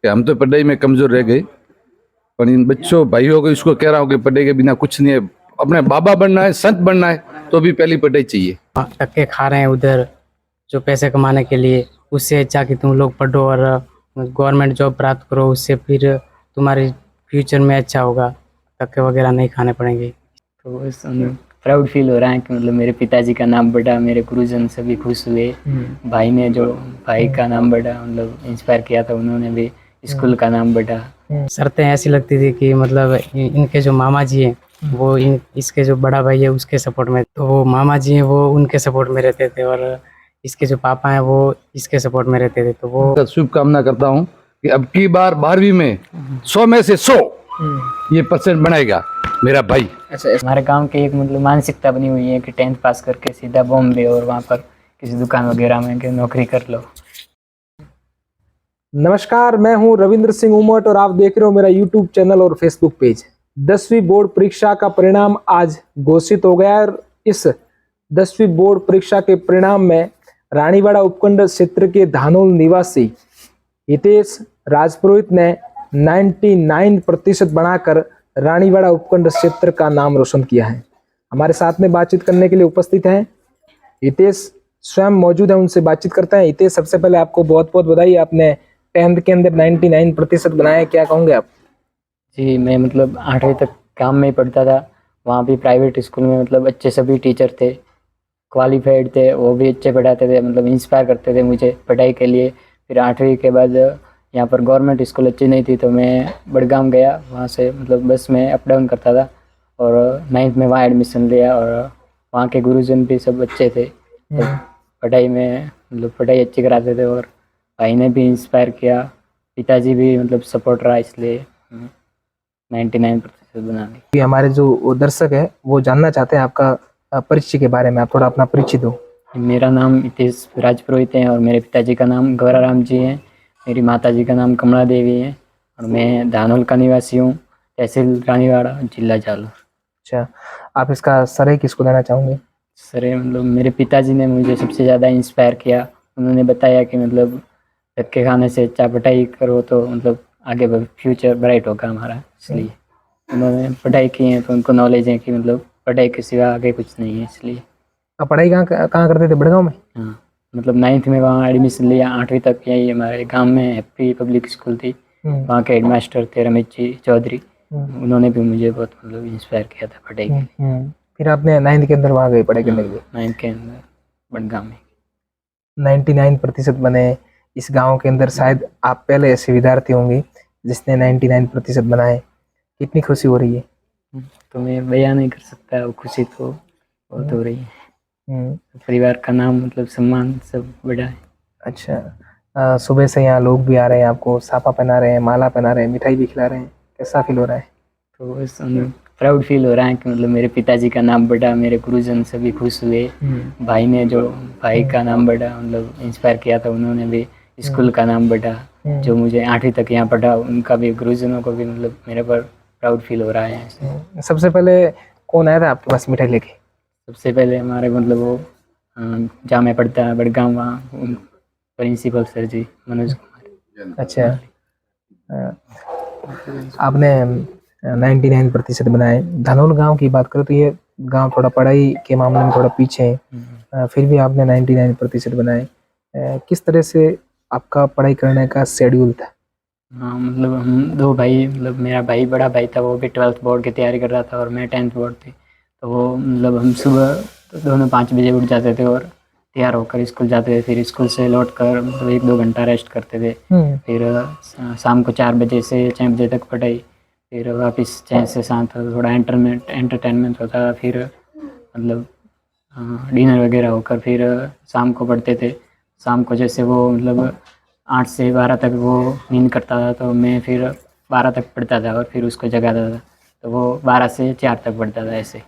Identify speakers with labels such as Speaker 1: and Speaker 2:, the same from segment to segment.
Speaker 1: कि हम तो पढ़ाई में कमजोर रह गए, पर इन बच्चों भाइयों को इसको कह रहा हूँ कि पढ़ाई के बिना कुछ नहीं है। अपने बाबा बनना है, संत बनना है, तो भी पहली पढ़ाई चाहिए।
Speaker 2: धक्के खा रहे हैं उधर जो पैसे कमाने के लिए, उससे अच्छा कि तुम लोग पढ़ो और गवर्नमेंट जॉब प्राप्त करो, उससे फिर तुम्हारे फ्यूचर में अच्छा होगा, धक्के वगैरह नहीं खाने पड़ेंगे।
Speaker 3: तो बस प्राउड फील हो रहा है कि मतलब मेरे पिताजी का नाम बढ़ा, मेरे गुरुजन सभी खुश हुए। भाई ने जो भाई का नाम बढ़ा, मतलब इंस्पायर किया था, उन्होंने भी स्कूल का नाम बढ़ा।
Speaker 2: शर्तें ऐसी लगती थी कि मतलब इनके जो मामा जी हैं वो इसके जो बड़ा भाई है उसके सपोर्ट में, तो वो मामा जी हैं वो उनके सपोर्ट में रहते थे, और इसके जो पापा हैं वो इसके सपोर्ट में रहते थे। तो वो
Speaker 1: शुभकामना करता हूँ कि अब की बार 12वीं में 100 में से 100 ये % बनाएगा मेरा भाई।
Speaker 3: अच्छा, हमारे गांव के एक मतलब मानसिकता बनी हुई है कि 10th पास करके सीधा बॉम्बे और वहाँ पर किसी दुकान वगैरह में कि नौकरी कर लो।
Speaker 4: नमस्कार, मैं हूं रविंद्र सिंह उमट और आप देख रहे हो मेरा यूट्यूब चैनल और फेसबुक पेज। 10वीं बोर्ड परीक्षा का परिणाम आज घोषित हो गया है और इस 10वीं बोर्ड परीक्षा के परिणाम में रानीवाड़ा उपखंड क्षेत्र के धानोल निवासी हितेश राजपुरोहित ने 99% बनाकर रानीवाड़ा उपखंड क्षेत्र का नाम रोशन किया है। हमारे साथ में बातचीत करने के लिए उपस्थित हैं हितेश, स्वयं मौजूद है, उनसे बातचीत करते हैं। हितेश, सबसे पहले आपको बहुत बहुत बधाई, आपने 10th के अंदर 99% बनाया, क्या कहोगे आप?
Speaker 3: जी, मैं मतलब 8वीं तक गाँव में ही पढ़ता था, वहाँ भी प्राइवेट स्कूल में मतलब अच्छे सभी टीचर थे, क्वालिफाइड थे, वो भी अच्छे पढ़ाते थे, मतलब इंस्पायर करते थे मुझे पढ़ाई के लिए। फिर 8वीं के बाद यहाँ पर गवर्नमेंट स्कूल अच्छी नहीं थी तो मैं बड़गाम गया, वहाँ से मतलब बस में अप डाउन करता था और 9th में वहाँ एडमिशन लिया और वहाँ के गुरुजन भी सब अच्छे थे, तो पढ़ाई में मतलब पढ़ाई अच्छी कराते थे और भाई ने भी इंस्पायर किया, पिताजी भी मतलब सपोर्ट रहा, इसलिए 99% बना ली।
Speaker 4: हमारे जो दर्शक है वो जानना चाहते हैं आपका परिचय के बारे में, आप थोड़ा अपना परिचय दो।
Speaker 3: मेरा नाम हितेश राजपुरोहित है और मेरे पिताजी का नाम गौराराम जी है, मेरी माताजी का नाम कमला देवी है और मैं धानोल का निवासी हूँ, तहसील रानीवाड़ा, जिला जालौर।
Speaker 4: अच्छा, आप इसका श्रेय किसको देना चाहोगे?
Speaker 3: सर मतलब मेरे पिताजी ने मुझे सबसे ज़्यादा इंस्पायर किया, उन्होंने बताया कि मतलब धक्के खाने से अच्छा पढ़ाई करो तो मतलब आगे फ्यूचर ब्राइट होगा हमारा, इसलिए उन्होंने पढ़ाई की है तो उनको नॉलेज है कि मतलब पढ़ाई के सिवा आगे कुछ नहीं है, इसलिए।
Speaker 4: आप पढ़ाई कहाँ कहाँ करते थे? बड़गांव में?
Speaker 3: हाँ, मतलब 9th में वहाँ एडमिशन लिया, 8वीं तक यही हमारे गांव में हैप्पी पब्लिक स्कूल थी, वहाँ के हेडमास्टर थे रमेश जी चौधरी, उन्होंने भी मुझे बहुत मतलब इंस्पायर किया था पढ़ाई के लिए।
Speaker 4: फिर आपने 9th के अंदर वहाँ गए पढ़ाई करने के लिए?
Speaker 3: 9th के अंदर बड़गांव में
Speaker 4: 99% बने इस गांव के अंदर, शायद आप पहले ऐसे विद्यार्थी होंगे जिसने 99% बनाए, कितनी खुशी हो रही है?
Speaker 3: तो मैं बयान नहीं कर सकता, वो खुशी तो बहुत हो रही है। परिवार का नाम मतलब सम्मान सब बड़ा है।
Speaker 4: अच्छा, सुबह से यहाँ लोग भी आ रहे हैं, आपको साफा पहना रहे हैं, माला पहना रहे हैं, मिठाई भी खिला रहे हैं, कैसा फील हो रहा है?
Speaker 3: तो बस प्राउड फील हो रहा है कि मतलब मेरे पिताजी का नाम बढ़ा, मेरे गुरुजन सभी खुश हुए। भाई ने जो भाई का नाम बढ़ा, मतलब इंस्पायर किया था, उन्होंने भी स्कूल का नाम बढ़ा, जो मुझे 8वीं तक यहाँ पढ़ा उनका भी, गुरुजनों को भी मतलब मेरे पर प्राउड फील हो रहा है।
Speaker 4: सबसे पहले कौन आया था आपके पास मिठाई लेके?
Speaker 3: सबसे पहले हमारे मतलब वो जहाँ मैं पढ़ता है बड़गांव, वहाँ प्रिंसिपल सर जी मनोज कुमार।
Speaker 4: अच्छा, आपने 99% बनाए। धनोल गांव की बात करें तो ये गांव थोड़ा पढ़ाई के मामले में थोड़ा पीछे है, फिर भी आपने 99% बनाए। किस तरह से आपका पढ़ाई करने का शेड्यूल था?
Speaker 3: हाँ, मतलब हम 2 भाई, मतलब मेरा भाई बड़ा भाई था, वो भी 12th बोर्ड की तैयारी कर रहा था और मैं 10th बोर्ड थी, तो वो मतलब हम सुबह तो दोनों 5 बजे उठ जाते थे और तैयार होकर स्कूल जाते थे, फिर स्कूल से लौट कर मतलब 1-2 घंटा रेस्ट करते थे, फिर शाम को 4 बजे से 6 बजे तक पढ़ाई, फिर वापस 6 से 7 थोड़ा एंटरटेनमेंट होता था, फिर मतलब डिनर वगैरह होकर फिर शाम को पढ़ते थे। शाम को जैसे वो मतलब 8 से 12 तक वो नींद करता था, तो मैं फिर 12 तक पढ़ता था और फिर उसको जगाता था, तो वो 12 से 4 तक पढ़ता था ऐसे।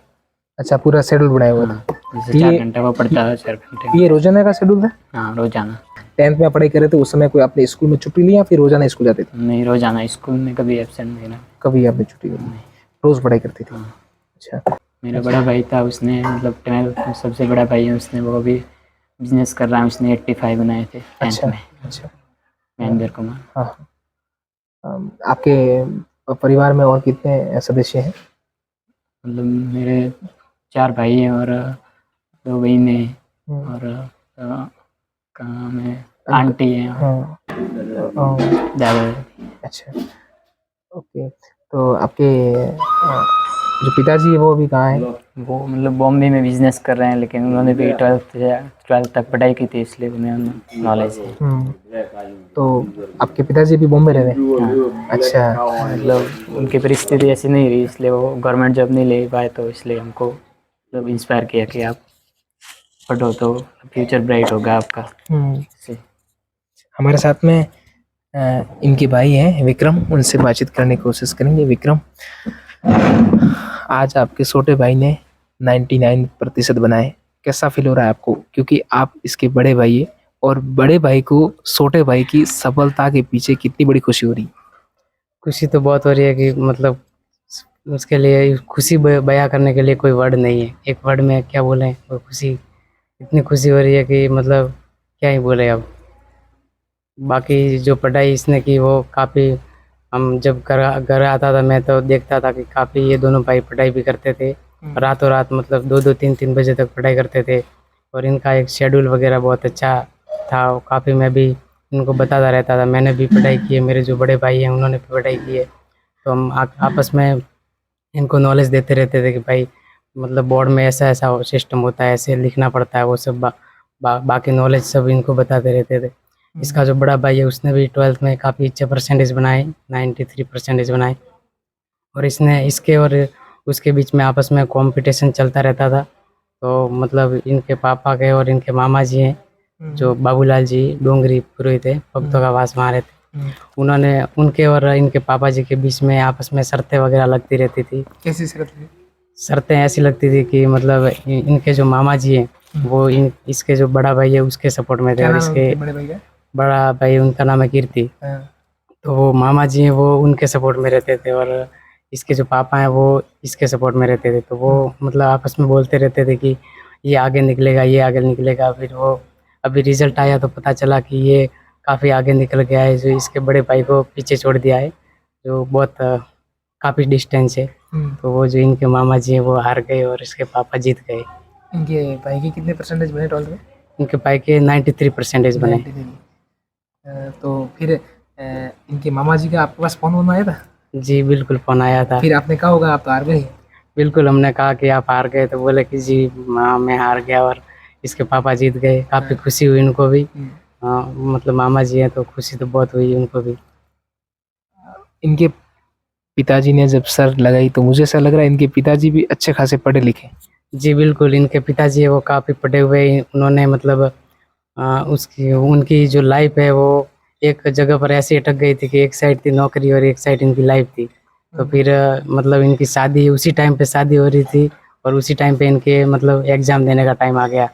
Speaker 4: अच्छा, पूरा शेड्यूल बनाया हुआ था।
Speaker 3: जैसे 4 घंटे वो पढ़ता था, 4 घंटे।
Speaker 4: ये रोजाना का शेड्यूल था?
Speaker 3: हाँ, रोजाना।
Speaker 4: 10th में पढ़ाई करे थे उस समय कोई आपने स्कूल में छुट्टी लिया, फिर रोजाना स्कूल जाते थे?
Speaker 3: नहीं, रोजाना स्कूल में कभी एब्सेंट नहीं रहा।
Speaker 4: कभी आपने छुट्टी ली? रोज पढ़ाई करती थी? अच्छा,
Speaker 3: मेरा बड़ा भाई था, उसने मतलब 12th सबसे बड़ा भाई है, उसने वो भी बिजनेस कर रहा है, उसने 85 बनाए थे 10th में।
Speaker 4: अच्छा,
Speaker 3: महेंद्र कुमार।
Speaker 4: हाँ, आपके परिवार में और कितने सदस्य हैं?
Speaker 3: मतलब मेरे 4 भाई हैं और 2 बहनें हैं
Speaker 4: हम्म,
Speaker 3: और कहाँ में आंटी हैं और
Speaker 4: हाँ,
Speaker 3: दादा।
Speaker 4: अच्छा, ओके। तो आपके जो पिताजी है वो अभी कहाँ है?
Speaker 3: वो मतलब बॉम्बे में बिजनेस कर रहे हैं, लेकिन उन्होंने भी 12th तक पढ़ाई की थी, इसलिए उन्हें नॉलेज है।
Speaker 4: तो आपके पिताजी भी बॉम्बे रह रहे हैं? अच्छा,
Speaker 3: मतलब उनकी परिस्थिति ऐसी नहीं रही, इसलिए वो गवर्नमेंट जॉब नहीं ले पाए, तो इसलिए हमको मतलब इंस्पायर किया कि आप पढ़ो तो फ्यूचर ब्राइट होगा आपका। इससे
Speaker 4: हमारे साथ में इनके भाई हैं विक्रम, उनसे बातचीत करने की कोशिश करेंगे। विक्रम, आज आपके छोटे भाई ने 99% बनाए, कैसा फील हो रहा है आपको? क्योंकि आप इसके बड़े भाई हैं और बड़े भाई को छोटे भाई की सफलता के पीछे कितनी बड़ी खुशी हो रही है?
Speaker 2: खुशी तो बहुत हो रही है कि मतलब उसके लिए खुशी बयां करने के लिए कोई वर्ड नहीं है, एक वर्ड में क्या बोलें, वो खुशी, इतनी खुशी हो रही है कि मतलब क्या ही बोले अब। बाकी जो पढ़ाई इसने की वो काफ़ी, हम जब घर घर आता था मैं तो देखता था कि काफ़ी ये दोनों भाई पढ़ाई भी करते थे, रातों रात मतलब 2-2 3-3 बजे तक पढ़ाई करते थे। और इनका एक शेड्यूल वगैरह बहुत अच्छा था, काफ़ी मैं भी इनको बताता रहता था, मैंने भी पढ़ाई की है, मेरे जो बड़े भाई हैं उन्होंने भी पढ़ाई की है। तो हम आपस में इनको नॉलेज देते रहते थे कि भाई मतलब बोर्ड में ऐसा ऐसा सिस्टम होता है, ऐसे लिखना पड़ता है, वो सब बाकी नॉलेज सब इनको बताते रहते थे। इसका जो बड़ा भाई है उसने भी 12th में काफ़ी अच्छे परसेंटेज बनाए, 93% बनाए। और इसने इसके और उसके बीच में आपस में कंपटीशन चलता रहता था। तो मतलब इनके पापा के और इनके मामा जी हैं जो बाबूलाल जी डोंगरी पुरोहित थे, भक्तों का वास वहाँ रहते, उन्होंने उनके और इनके पापा जी के बीच में आपस में शर्तें वगैरह लगती रहती थी।
Speaker 4: कैसी शरत है?
Speaker 2: शर्तें ऐसी लगती थी कि मतलब इनके जो मामा जी हैं वो इसके जो बड़ा भाई है उसके सपोर्ट में थे,
Speaker 4: क्या
Speaker 2: और
Speaker 4: नाम है
Speaker 2: इसके
Speaker 4: उनके बड़े भाई का?
Speaker 2: बड़ा भाई उनका नाम है कीर्ति।
Speaker 4: हाँ।
Speaker 2: तो वो मामा जी हैं वो उनके सपोर्ट में रहते थे, और इसके जो पापा हैं वो इसके सपोर्ट में रहते थे। तो वो मतलब आपस में बोलते रहते थे कि ये आगे निकलेगा, ये आगे निकलेगा। फिर वो अभी रिजल्ट आया तो पता चला कि ये काफ़ी आगे निकल गया है, जो इसके बड़े भाई को पीछे छोड़ दिया है, जो बहुत काफ़ी डिस्टेंस है। तो वो जो इनके मामा जी हैं वो हार गए और इसके पापा जीत गए।
Speaker 4: इनके भाई के कितने परसेंटेज बने 12th में?
Speaker 2: इनके भाई के 93% बने।
Speaker 4: 93। तो फिर इनके मामा जी का आपके पास फोन आया था?
Speaker 2: जी बिल्कुल, फ़ोन आया था।
Speaker 4: फिर आपने कहा होगा आप तो हार गए।
Speaker 2: बिल्कुल, हमने कहा कि आप हार गए, तो बोले कि जी हाँ, मैं हार गया और इसके पापा जीत गए। काफ़ी खुशी हुई उनको भी। हाँ, मतलब मामा जी हैं तो खुशी तो बहुत हुई उनको भी।
Speaker 4: इनके पिताजी ने जब सर लगाई तो मुझे ऐसा लग रहा है इनके पिताजी भी अच्छे खासे पढ़े लिखे।
Speaker 2: जी बिल्कुल, इनके पिताजी हैं वो काफ़ी पढ़े हुए हैं। उन्होंने मतलब उसकी उनकी जो लाइफ़ है वो एक जगह पर ऐसे अटक गई थी कि एक साइड थी नौकरी और एक साइड इनकी लाइफ़ थी। तो फिर मतलब इनकी शादी उसी टाइम पे शादी हो रही थी, और उसी टाइम पे इनके मतलब एग्ज़ाम देने का टाइम आ गया।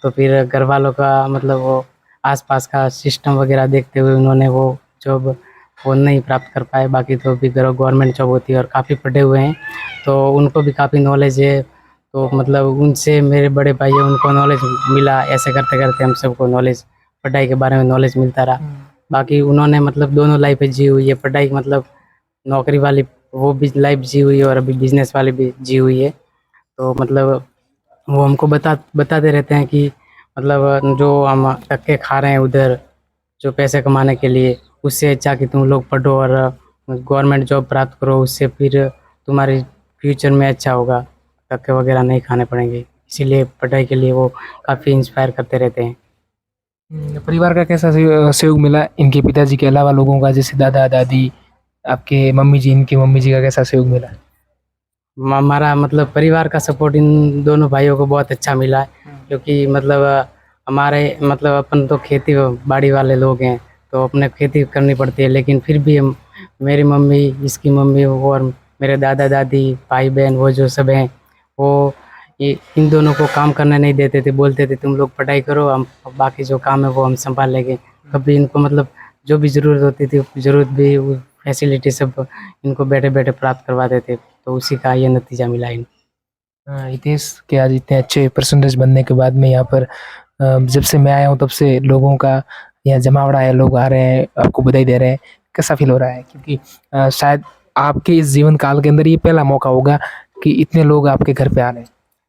Speaker 2: तो फिर घर वालों का मतलब वो आस-पास का सिस्टम वगैरह देखते हुए उन्होंने वो जॉब वो नहीं प्राप्त कर पाए। बाकी तो भी गवर्नमेंट जॉब होती है और काफ़ी पढ़े हुए हैं, तो उनको भी काफ़ी नॉलेज है। तो मतलब उनसे मेरे बड़े भाई हैं उनको नॉलेज मिला, ऐसे करते-करते हम सबको नॉलेज पढ़ाई के बारे में नॉलेज मिलता रहा। बाकी उन्होंने मतलब दोनों लाइफ़ें जी हुई है, पढ़ाई मतलब नौकरी वाली वो भी लाइफ़ जी हुई है और अभी बिज़नेस वाली भी जी हुई है। तो मतलब वो हमको बताते रहते हैं कि मतलब जो हम धक्के खा रहे हैं उधर जो पैसे कमाने के लिए, उससे अच्छा कि तुम लोग पढ़ो और गवर्नमेंट जॉब प्राप्त करो, उससे फिर तुम्हारे फ्यूचर में अच्छा होगा, धक्के वगैरह नहीं खाने पड़ेंगे। इसीलिए पढ़ाई के लिए वो काफ़ी इंस्पायर करते रहते हैं।
Speaker 4: परिवार का कैसा सहयोग मिला इनके पिताजी के अलावा लोगों का, जैसे दादा दादी, आपके मम्मी जी, इनकी मम्मी जी का कैसा सहयोग मिला?
Speaker 2: हमारा मतलब परिवार का सपोर्ट इन दोनों भाइयों को बहुत अच्छा मिला है, क्योंकि मतलब हमारे मतलब अपन तो खेती बाड़ी वाले लोग हैं, तो अपने खेती करनी पड़ती है, लेकिन फिर भी हम मेरी मम्मी, इसकी मम्मी और मेरे दादा दादी, भाई बहन वो जो सब हैं, वो ये इन दोनों को काम करने नहीं देते थे, बोलते थे तुम लोग पढ़ाई करो, हम बाकी जो काम है वो हम संभाल लेंगे। कभी इनको मतलब जो भी ज़रूरत होती थी, ज़रूरत भी फैसिलिटी सब इनको बैठे बैठे प्राप्त करवाते थे। तो उसी का ये नतीजा मिला इनको।
Speaker 4: हितेश के आज इतने अच्छे परसेंटेज बनने के बाद में यहाँ पर जब से मैं आया हूँ तब से लोगों का यहाँ जमावड़ा है, लोग आ रहे हैं, आपको बधाई दे रहे हैं। कैसा फील हो रहा है? क्योंकि शायद आपके इस जीवन काल के अंदर ये पहला मौका होगा कि इतने लोग आपके घर पे आ रहे हैं।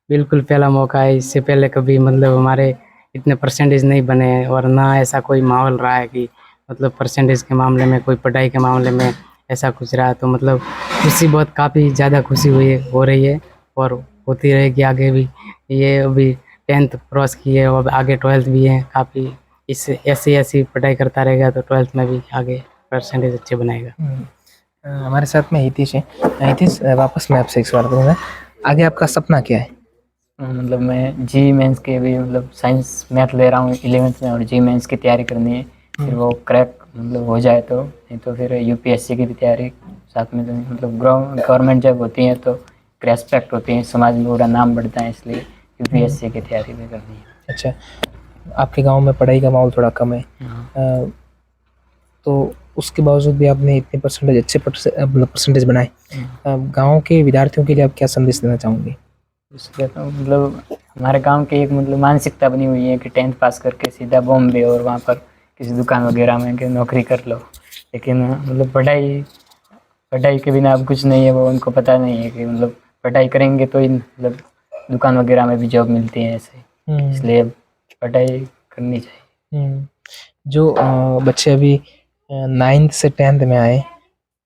Speaker 2: बिल्कुल पहला मौका है। इससे पहले कभी मतलब हमारे इतने परसेंटेज नहीं बने हैं और ना ऐसा कोई माहौल रहा है कि मतलब परसेंटेज के मामले में, कोई पढ़ाई के मामले में ऐसा कुछ रहा। तो मतलब खुशी बहुत काफ़ी ज़्यादा खुशी हो रही है और होती रहेगी आगे भी। ये अभी 10th क्रॉस की है और आगे 12th भी है। काफ़ी इस ऐसी पढ़ाई करता रहेगा तो 12th में भी आगे परसेंटेज अच्छे बनाएगा।
Speaker 4: हमारे साथ में हितेश है। हितेश, वापस मैं आपसे एक सवाल करूँगा, आगे आपका सपना क्या है?
Speaker 3: मतलब मैं जी मेंस के भी मतलब साइंस मैथ ले रहा हूँ 11th में और जी मेंस की तैयारी करनी है। फिर वो क्रैक मतलब हो जाए तो, नहीं तो फिर यूपीएससी की भी तैयारी साथ में। तो मतलब गवर्नमेंट जॉब होती है तो रेस्पेक्ट होती है, समाज में पूरा नाम बढ़ता है, इसलिए यूपीएससी की तैयारी भी करनी है।
Speaker 4: अच्छा, आपके गांव में पढ़ाई का माहौल थोड़ा कम है, तो उसके बावजूद भी आपने इतने परसेंटेज अच्छे परसेंटेज बनाए। गांव के विद्यार्थियों के लिए आप क्या संदेश देना चाहोगे?
Speaker 3: इसलिए तो मतलब हमारे गांव की एक मतलब मानसिकता बनी हुई है कि 10th पास करके सीधा बॉम्बे और वहाँ पर किसी दुकान वगैरह में कि नौकरी कर लो। लेकिन मतलब पढ़ाई के बिना अब कुछ नहीं है, वो उनको पता नहीं है कि मतलब पढ़ाई करेंगे तो ही मतलब दुकान वगैरह में भी जॉब मिलती है ऐसे। इसलिए पढ़ाई करनी चाहिए।
Speaker 4: जो बच्चे अभी 9th से 10th में आए,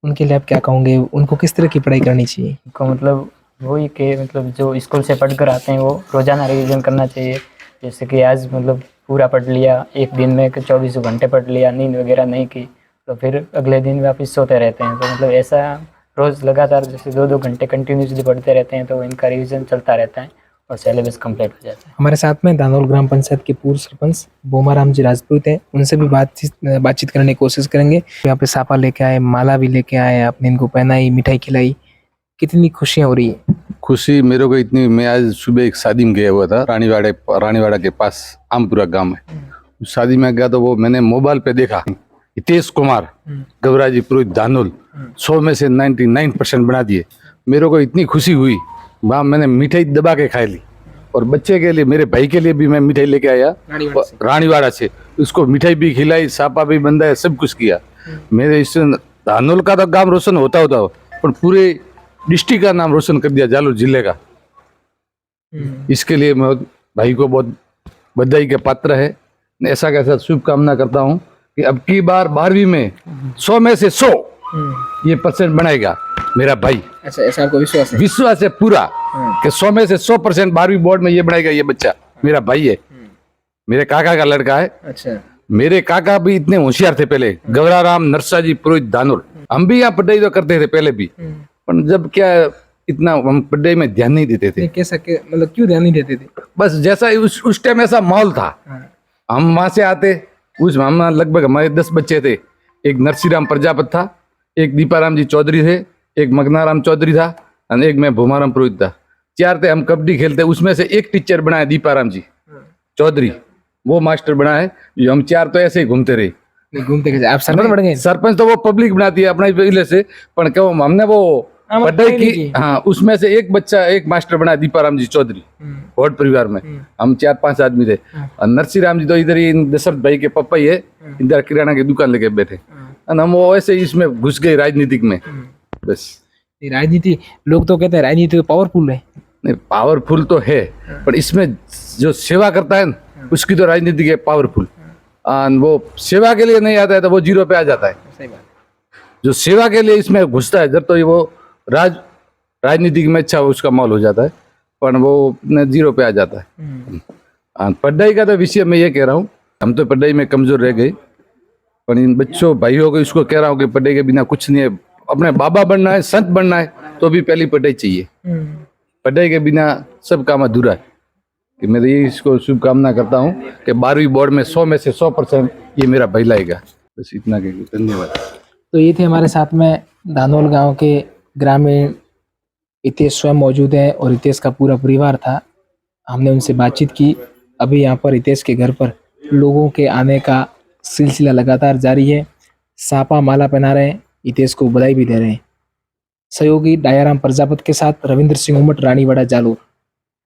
Speaker 4: उनके लिए आप क्या कहोगे? उनको किस तरह की पढ़ाई करनी चाहिए?
Speaker 3: उनको मतलब वही कि मतलब जो स्कूल से पढ़ कर आते हैं वो रोज़ाना रिवीजन करना चाहिए। जैसे कि आज मतलब पूरा पढ़ लिया एक दिन में, 24 घंटे पढ़ लिया, नींद वगैरह नहीं की, तो फिर अगले दिन वापस सोते रहते हैं। तो मतलब ऐसा रोज़ लगातार जैसे 2-2 घंटे कंटिन्यूसली पढ़ते रहते हैं तो इनका रिवीजन चलता रहता है और सिलेबस कंप्लीट हो जाता है।
Speaker 4: हमारे साथ में दानोल ग्राम पंचायत के पूर्व सरपंच बोमाराम जी राजपूत हैं, उनसे भी बातचीत करने की कोशिश करेंगे। यहाँ पे सापा लेके आए, माला भी लेके आए, आपने इनको पहनाई, मिठाई खिलाई, कितनी खुशियाँ हो रही है?
Speaker 1: खुशी मेरे को इतनी, मैं आज सुबह एक शादी में गया हुआ था, रानीवाड़ा के पास आमपुरा गांव में। उस शादी में गया तो वो मैंने मोबाइल पे देखा, हितेश कुमार गवराजी पुरोहित दानोल 100 में से 99% बना दिए। मेरे को इतनी खुशी हुई, वहाँ मैंने मिठाई दबा के खाई ली। और बच्चे के लिए, मेरे भाई के लिए भी मैं मिठाई लेके आया रानीवाड़ा से, उसको मिठाई भी खिलाई, सापा भी बंधाया, सब कुछ किया। मेरे इस दानोल का तो गांव रोशन होता पर पूरे डिस्ट्रिक्ट का नाम रोशन कर दिया, जालोर जिले का। इसके लिए मैं भाई को बहुत बधाई के पात्र है। ऐसा कैसा शुभकामना करता हूँ कि अब की बार 12वीं में 100 में से 100 ये % बनाएगा मेरा भाई।
Speaker 4: अच्छा, ऐसा आपको विश्वास है?
Speaker 1: विश्वास है पूरा कि 100 में से 100% 12वीं बोर्ड में ये बनाएगा। ये बच्चा मेरा भाई है, मेरे काका का लड़का है।
Speaker 4: अच्छा,
Speaker 1: मेरे काका भी इतने होशियार थे पहले, गवराराम नरसाजी पुरोहित दानोल। हम भी यहाँ पढ़ाई तो करते थे पहले भी, पर जब क्या इतना हम पढ़ाई में ध्यान नहीं देते थे।
Speaker 4: कैसा मतलब क्यों ध्यान नहीं देते थे?
Speaker 1: बस जैसा उस टाइम ऐसा माहौल था। हम वहां से आते, हम लगभग हमारे 10 बच्चे थे। एक नरसीराम प्रजापत था, एक दीपाराम जी चौधरी थे, एक मगनाराम चौधरी था और एक मैं भूमाराम पुरोहित था। 4 थे। हम कबड्डी खेलते, उसमें से एक टीचर बनाए दीपाराम जी चौधरी, वो मास्टर बनाए। हम 4 तो ऐसे ही घूमते रहे।
Speaker 4: घूमते कैसे? आप सरपंच बन गए?
Speaker 1: सरपंच तो वो पब्लिक बनाती है अपना पहले से, पर क्या हमने वो पढ़ाई की। हाँ, उसमें से एक बच्चा, एक मास्टर बना दीपाराम जी चौधरी भोट परिवार में। हम 4-5 आदमी थे। और नरसिंह जी तो इधर ही दशरथ भाई के पापा ही है, इधर किराना की दुकान लेके बैठे। हम वो ऐसे इसमें घुस गए राजनीतिक में। बस
Speaker 4: राजनीति, लोग तो कहते हैं राजनीति तो पावरफुल है।
Speaker 1: नहीं, पावरफुल तो है, पर इसमें जो सेवा करता है ना, उसकी तो राजनीति है पावरफुल। वो सेवा के लिए नहीं आता है तो वो 0 पे आ जाता है।
Speaker 4: सही बात।
Speaker 1: जो सेवा के लिए इसमें घुसता है जब, तो ये वो राजनीति में अच्छा उसका माहौल हो जाता है, पर वो 0 पे आ जाता है। पढ़ाई का तो विषय मैं ये कह रहा हूँ, हम तो पढ़ाई में कमजोर रह गए, पर इन बच्चों भाइयों को इसको कह रहा हूँ कि पढ़ाई के बिना कुछ नहीं है। अपने बाबा बनना है, संत बनना है, तो भी पहली पढ़ाई चाहिए। पढ़ाई के बिना सब काम अधूरा है। कि मैं ये इसको शुभकामना करता हूँ कि 12वीं बोर्ड में 100 में से 100% ये मेरा भाई लाएगा। बस इतना कहेंगे, धन्यवाद।
Speaker 4: तो ये थे हमारे साथ में दानोल गांव के ग्रामीण हितेश स्वयं मौजूद है और हितेश का पूरा परिवार था। हमने उनसे बातचीत की। अभी यहाँ पर हितेश के घर पर लोगों के आने का सिलसिला लगातार जारी है। सापा माला पहना रहे हैं, हितेश को बधाई भी दे रहे हैं। सहयोगी दयाराम प्रजापत के साथ रविंद्र सिंह उमट, रानीवाड़ा, जालोर।